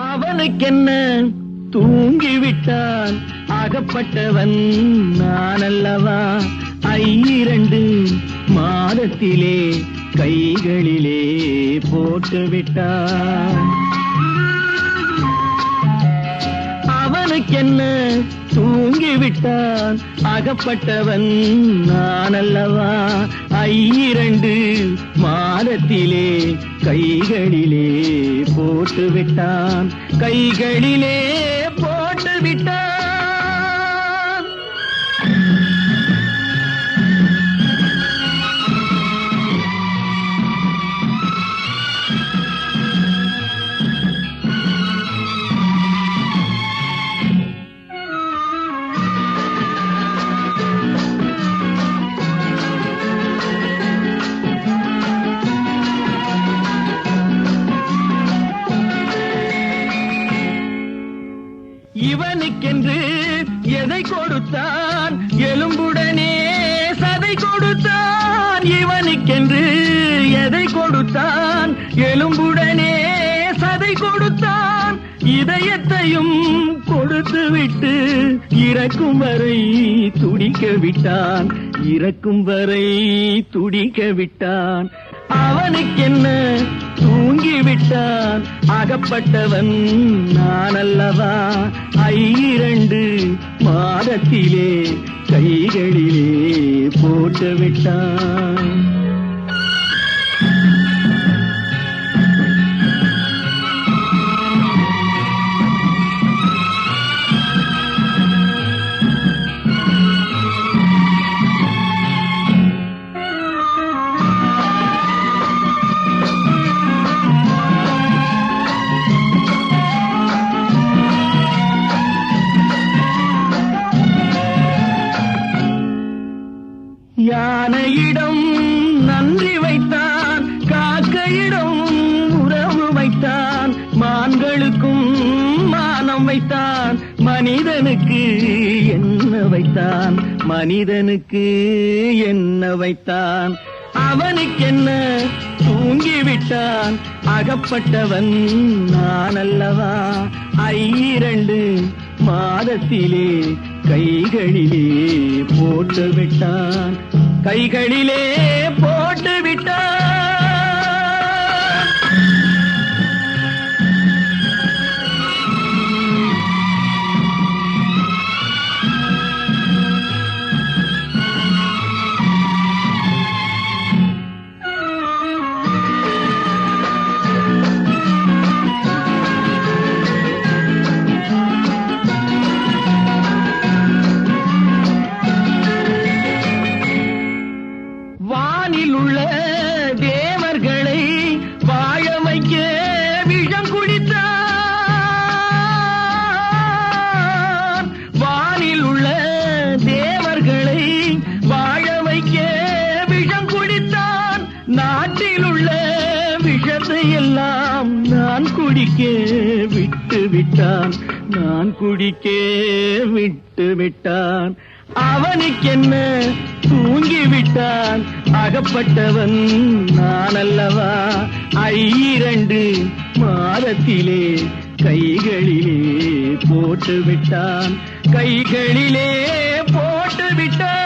அவனுக்கென்ன தூங்கிவிட்டான், அகப்பட்டவன் நான் அல்லவா. 2 மாதத்திலே கைகளிலே போட்டுவிட்டான். அவனுக்கென்ன தூங்கிவிட்டான், அகப்பட்டவன் நான் அல்லவா. 2 மாதத்திலே கைகளிலே போட்டுவிட்டான், கைகளிலே போட்டுவிட்டான். இவனுக்கென்று எதை கொடுத்தான், எலும்புடனே சதை கொடுத்தான். இவனுக்கென்று எதை கொடுத்தான், எலும்புடனே சதை கொடுத்தான். இதயத்தையும் கொடுத்து விட்டு இறக்கும் வரை துடிக்க விட்டான், இறக்கும் வரை துடிக்க விட்டான். அவனுக்கென்ன தூங்கிவிட்டான், அகப்பட்டவன் நான் அல்லவா. 2 மாதத்திலே கைகளிலே போட்டுவிட்டான். யானையிடம் நன்றி வைத்தான், காக்கையிடம் உறவு வைத்தான். மான்களுக்கும் மானம் வைத்தான், மனிதனுக்கு என்ன வைத்தான், மனிதனுக்கு என்ன வைத்தான். அவனுக்கென்ன தூங்கிவிட்டான், அகப்பட்டவன் நான் அல்லவா. 2 மாதத்திலே கைகளிலே போட்டுவிட்டான், கைகளிலே போட்டுவிட்டான். வானில் உள்ள தேவர்களை வாழ வைக்க விஷம் குடித்தான். வானில் உள்ள தேவர்களை வாழ வைக்க விஷம் குடித்தான். நாட்டில் உள்ள விஷத்தை எல்லாம் நான் குடிக்க விட்டு விட்டான், நான் குடிக்க விட்டு விட்டான். அவனுக்கென்ன தூங்கிவிட்டான், அகப்பட்டவன் நான் அல்லவா. 2 மாதத்திலே கைகளிலே போட்டுவிட்டான், கைகளிலே போட்டுவிட்டான்.